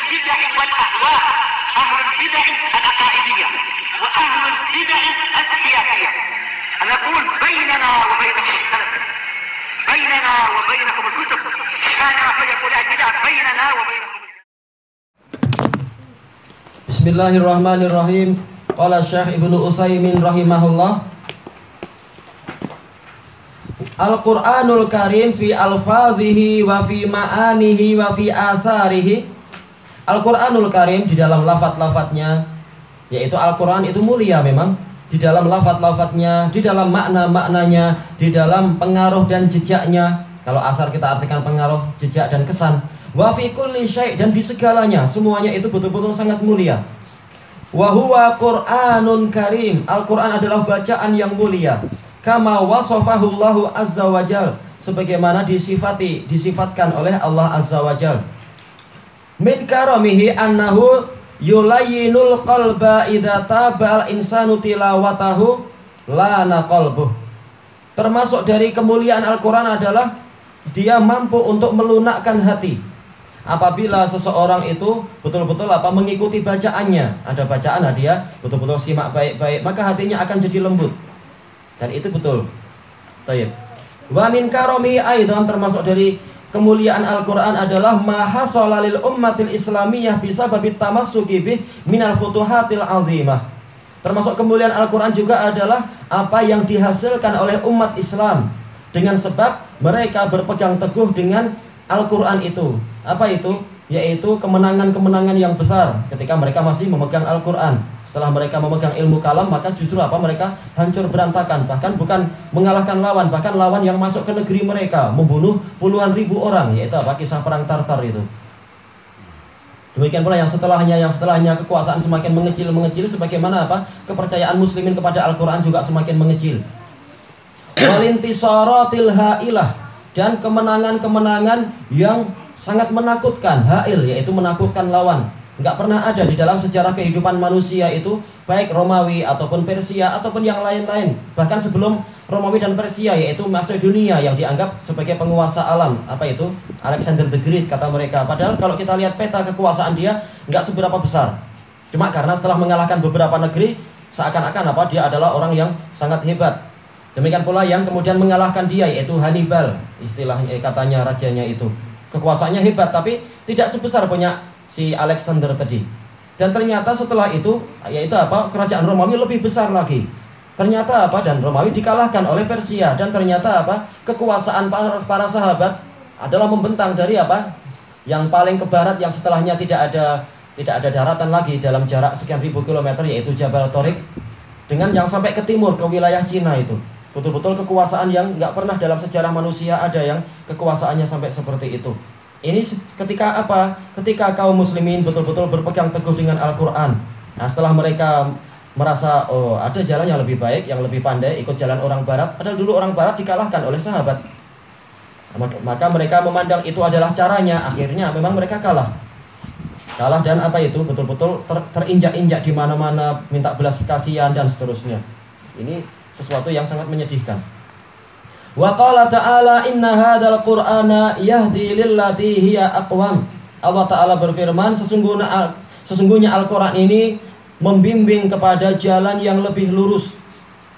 البدع والأهواء، أهل البدع العقائدية وأهل البدع السياسية. أنا أقول بيننا وبينكم السلف، بيننا وبينكم الكتب، كان فيقول البدع بيننا وبينكم. Bismillahirrahmanirrahim. Qala Syekh Ibnu Utsaimin rahimahullah. Al-Qur'anul Karim fi alfadhihi wa fi ma'anihi wa fi asarihi. Al-Qur'anul Karim di dalam lafaz-lafaznya, yaitu Al-Qur'an itu mulia memang, di dalam lafaz-lafaznya, di dalam makna-maknanya, di dalam pengaruh dan jejaknya. Kalau asar kita artikan pengaruh, jejak dan kesan. Wa fi kulli syai', dan di segalanya, semuanya itu betul-betul sangat mulia. Wa huwa Qur'anun Karim. Al-Qur'an adalah bacaan yang mulia. Kama wasafahu Allahu azza wajal, sebagaimana disifatkan oleh Allah azza wajal. Min karamihi annahu yulayyinul qalba idza tabal insanu tilawatahu lana qalbuh. Termasuk dari kemuliaan Al-Qur'an adalah dia mampu untuk melunakkan hati. Apabila seseorang itu betul-betul mengikuti bacaannya, ada bacaan, dia betul-betul simak baik-baik, maka hatinya akan jadi lembut. Dan itu betul. Tayyib. Wa min karami aidan, termasuk dari kemuliaan Al-Qur'an adalah mahasala lil ummatil islamiyah bisa babit tamassuki bih minal futuhatil azimah. Termasuk kemuliaan Al-Qur'an juga adalah apa yang dihasilkan oleh umat Islam dengan sebab mereka berpegang teguh dengan Al-Qur'an itu. Apa itu? Yaitu kemenangan-kemenangan yang besar ketika mereka masih memegang Al-Qur'an. Setelah mereka memegang ilmu kalam, maka justru mereka hancur berantakan. Bahkan bukan mengalahkan lawan, bahkan lawan yang masuk ke negeri mereka, membunuh puluhan ribu orang, yaitu kisah perang Tartar itu. Demikian pula yang setelahnya kekuasaan semakin mengecil, sebagaimana kepercayaan muslimin kepada Al-Qur'an juga semakin mengecil. Walintisaratil hailah, dan kemenangan-kemenangan yang sangat menakutkan, hail, yaitu menakutkan lawan. Enggak pernah ada di dalam sejarah kehidupan manusia itu, baik Romawi ataupun Persia ataupun yang lain-lain. Bahkan sebelum Romawi dan Persia, yaitu Macedonia yang dianggap sebagai penguasa alam. Apa itu? Alexander the Great kata mereka. Padahal kalau kita lihat peta kekuasaan dia enggak seberapa besar. Cuma karena setelah mengalahkan beberapa negeri, seakan-akan dia adalah orang yang sangat hebat. Demikian pula yang kemudian mengalahkan dia, yaitu Hannibal, istilahnya katanya rajanya itu. Kekuasaannya hebat, tapi tidak sebesar punya si Alexander tadi. Dan ternyata setelah itu, yaitu kerajaan Romawi lebih besar lagi. Ternyata dan Romawi dikalahkan oleh Persia. Dan ternyata kekuasaan para sahabat adalah membentang dari yang paling ke barat, yang setelahnya tidak ada daratan lagi dalam jarak sekian ribu kilometer, yaitu Jabal Tariq, dengan yang sampai ke timur, ke wilayah Cina itu. Betul-betul kekuasaan yang nggak pernah dalam sejarah manusia ada yang kekuasaannya sampai seperti itu. Ini ketika Ketika kaum muslimin betul-betul berpegang teguh dengan Al-Qur'an. Nah, setelah mereka merasa ada jalan yang lebih baik, yang lebih pandai, ikut jalan orang barat. Padahal dulu orang barat dikalahkan oleh sahabat. Maka mereka memandang itu adalah caranya. Akhirnya memang mereka kalah dan betul-betul terinjak-injak di mana-mana, minta belas kasihan dan seterusnya. Ini sesuatu yang sangat menyedihkan. Wa qala ta'ala inna hadzal qur'ana yahdi lillati hiya aqwam. Allah Ta'ala berfirman, sesungguhnya Al-Qur'an ini membimbing kepada jalan yang lebih lurus.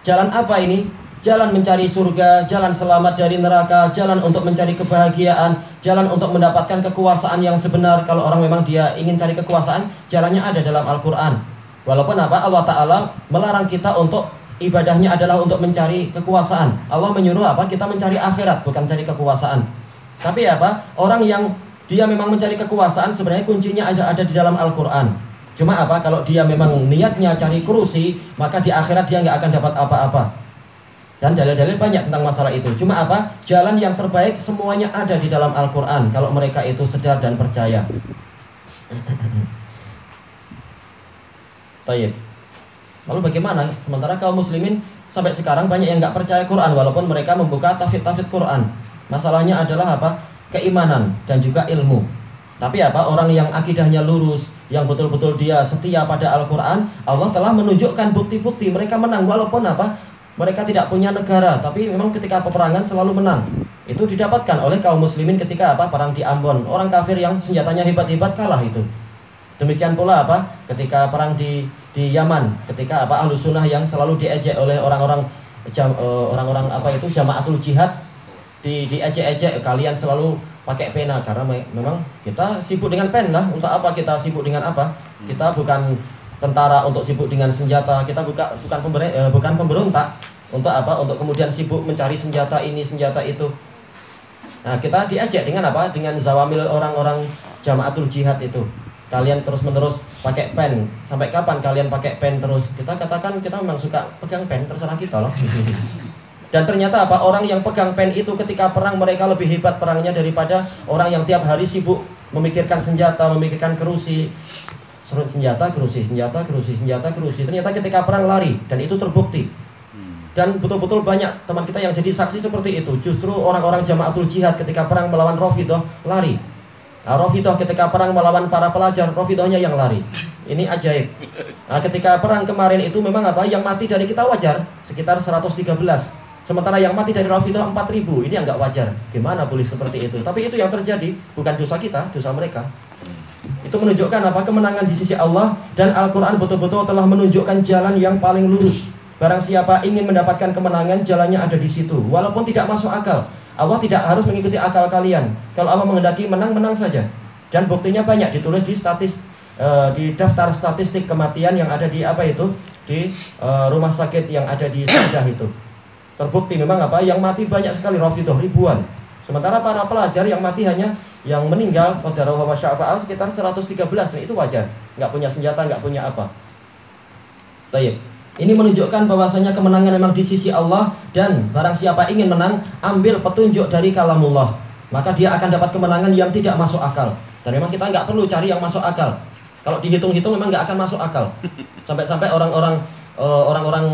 Jalan apa ini? Jalan mencari surga, jalan selamat dari neraka, jalan untuk mencari kebahagiaan, jalan untuk mendapatkan kekuasaan yang sebenar. Kalau orang memang dia ingin cari kekuasaan, jalannya ada dalam Al-Qur'an. Walaupun Allah Ta'ala melarang kita untuk ibadahnya adalah untuk mencari kekuasaan. Allah menyuruh kita mencari akhirat, bukan cari kekuasaan. Tapi orang yang dia memang mencari kekuasaan, sebenarnya kuncinya ada di dalam Al-Qur'an. Cuma kalau dia memang niatnya cari kursi, maka di akhirat dia nggak akan dapat apa-apa. Dan dalil-dalil banyak tentang masalah itu. Cuma jalan yang terbaik semuanya ada di dalam Al-Qur'an kalau mereka itu sadar dan percaya. Tayyib. Lalu bagaimana? Sementara kaum muslimin sampai sekarang banyak yang nggak percaya Quran, walaupun mereka membuka tafsir Quran. Masalahnya adalah keimanan dan juga ilmu. Tapi orang yang akidahnya lurus, yang betul-betul dia setia pada Al-Quran, Allah telah menunjukkan bukti-bukti mereka menang. Walaupun mereka tidak punya negara, tapi memang ketika peperangan selalu menang. Itu didapatkan oleh kaum muslimin ketika perang di Ambon. Orang kafir yang senjatanya hebat-hebat kalah itu. Demikian pula apa? Ketika perang di Yaman, ketika apa Ahlus Sunnah yang selalu diejek oleh orang-orang apa itu Jamaatul Jihad, diejek-ejek, kalian selalu pakai pena, karena memang kita sibuk dengan pen lah. Untuk apa kita sibuk dengan apa? Kita bukan tentara untuk sibuk dengan senjata, kita bukan pemberontak. Untuk apa? Untuk kemudian sibuk mencari senjata ini, senjata itu. Nah, kita diejek dengan apa? Dengan zawamil orang-orang Jamaatul Jihad itu. Kalian terus-menerus pakai pen. Sampai kapan kalian pakai pen terus? Kita katakan kita memang suka pegang pen, terserah kita loh. Dan ternyata apa? Orang yang pegang pen itu ketika perang mereka lebih hebat perangnya daripada orang yang tiap hari sibuk memikirkan senjata, memikirkan kerusi. Senjata, kerusi, senjata, kerusi, senjata, kerusi. Ternyata ketika perang lari, dan itu terbukti. Dan betul-betul banyak teman kita yang jadi saksi seperti itu. Justru orang-orang Jamaatul Jihad ketika perang melawan Rafidhah lari. Nah, Rafidhah ketika perang melawan para pelajar, Rafidhahnya yang lari. Ini ajaib. Nah, ketika perang kemarin itu memang apa? Yang mati dari kita wajar sekitar 113. Sementara yang mati dari Rafidhah 4.000. Ini yang nggak wajar. Gimana boleh seperti itu? Tapi itu yang terjadi, bukan dosa kita, dosa mereka. Itu menunjukkan apa? Kemenangan di sisi Allah, dan Al-Quran betul-betul telah menunjukkan jalan yang paling lurus. Barang siapa ingin mendapatkan kemenangan, jalannya ada di situ. Walaupun tidak masuk akal, Allah tidak harus mengikuti akal kalian. Kalau Allah menghendaki menang, menang saja. Dan buktinya banyak ditulis di daftar statistik kematian yang ada di apa itu? Di rumah sakit yang ada di Jeddah itu. Terbukti memang apa? Yang mati banyak sekali, Rafidhah ribuan. Sementara para pelajar yang mati hanya yang meninggal qadarullah wa syafa'al sekitar 113, dan itu wajar. Nggak punya senjata, nggak punya apa. Baik. Ini menunjukkan bahwasanya kemenangan memang di sisi Allah, dan barang siapa ingin menang, ambil petunjuk dari kalamullah, maka dia akan dapat kemenangan yang tidak masuk akal. Dan memang kita nggak perlu cari yang masuk akal. Kalau dihitung-hitung memang nggak akan masuk akal. Sampai-sampai orang-orang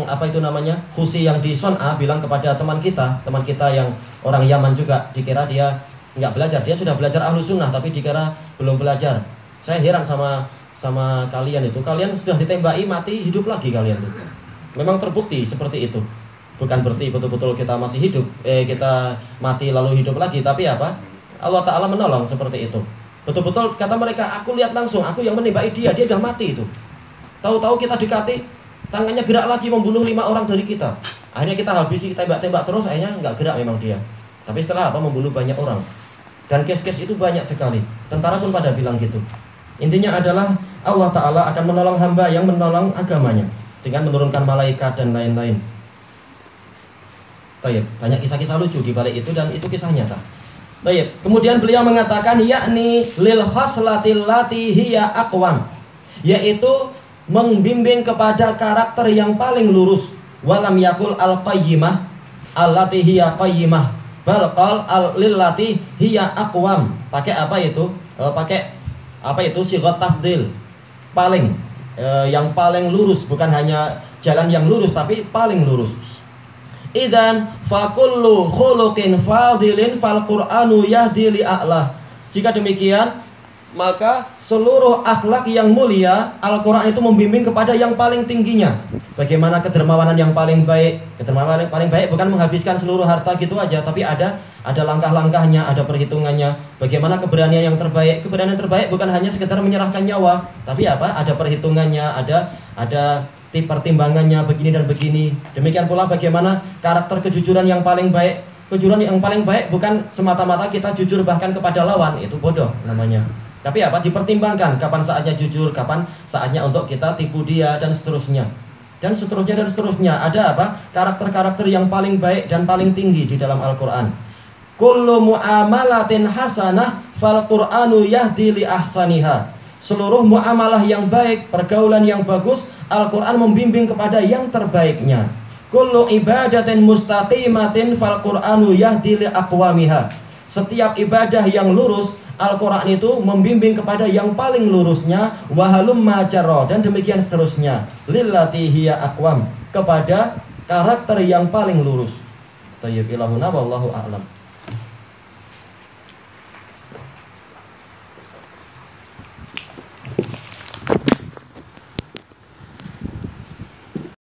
apa itu namanya, Husi yang di Son'a bilang kepada teman kita yang orang Yaman juga, dikira dia nggak belajar, dia sudah belajar Ahlus Sunnah tapi dikira belum belajar. Saya heran sama kalian itu, kalian sudah ditembaki mati, hidup lagi kalian itu. Memang terbukti seperti itu. Bukan berarti betul-betul kita masih hidup, kita mati lalu hidup lagi, tapi apa? Allah Ta'ala menolong seperti itu. Betul-betul kata mereka, aku lihat langsung, aku yang menembaki dia sudah mati itu. Tahu-tahu kita dekati, tangannya gerak lagi membunuh 5 orang dari kita. Akhirnya kita habisi, tembak-tembak terus, akhirnya nggak gerak memang dia. Tapi setelah apa? Membunuh banyak orang. Dan kes-kes itu banyak sekali. Tentara pun pada bilang gitu. Intinya adalah Allah Ta'ala akan menolong hamba yang menolong agamanya dengan menurunkan malaikat dan lain-lain. Baik, banyak kisah-kisah lucu di balik itu, dan itu kisah nyata. Baik, kemudian beliau mengatakan yakni lil khaslatil lati hiya aqwam, yaitu membimbing kepada karakter yang paling lurus. Walam yakul al qayyimah allati hiya qayyimah, bal qal al lillati hiya aqwam. Pakai apa itu? Pakai apa itu? Sighat tafdil. Paling yang paling lurus, bukan hanya jalan yang lurus tapi paling lurus. Idzan fa kullu khuluqin fadilin fal Qur'anu yahdi li a'lah. Jika demikian, maka seluruh akhlak yang mulia, Al-Quran itu membimbing kepada yang paling tingginya. Bagaimana kedermawanan yang paling baik. Kedermawanan yang paling baik bukan menghabiskan seluruh harta gitu aja, tapi ada langkah-langkahnya, ada perhitungannya. Bagaimana keberanian yang terbaik. Keberanian terbaik bukan hanya sekedar menyerahkan nyawa, tapi apa? Ada perhitungannya, ada pertimbangannya, begini dan begini. Demikian pula bagaimana karakter kejujuran yang paling baik. Kejujuran yang paling baik bukan semata-mata kita jujur bahkan kepada lawan, itu bodoh namanya. Tapi apa? Dipertimbangkan kapan saatnya jujur, kapan saatnya untuk kita tipu dia, dan seterusnya. Dan seterusnya dan seterusnya. Ada apa? Karakter-karakter yang paling baik dan paling tinggi di dalam Al-Quran. Kullu mu'amalatin hasanah fal Qur'anu yahdi li ahsaniha. Seluruh muamalah yang baik, pergaulan yang bagus, Al-Quran membimbing kepada yang terbaiknya. Kullu ibadatin mustaqimatin fal Qur'anu yahdi li aqwamiha. Setiap ibadah yang lurus, Al-Quran itu membimbing kepada yang paling lurusnya. Wahalum majaro, dan demikian seterusnya. Lillati hiya aqwam, kepada karakter yang paling lurus. Tayyib ilahuna wallahu a'lam.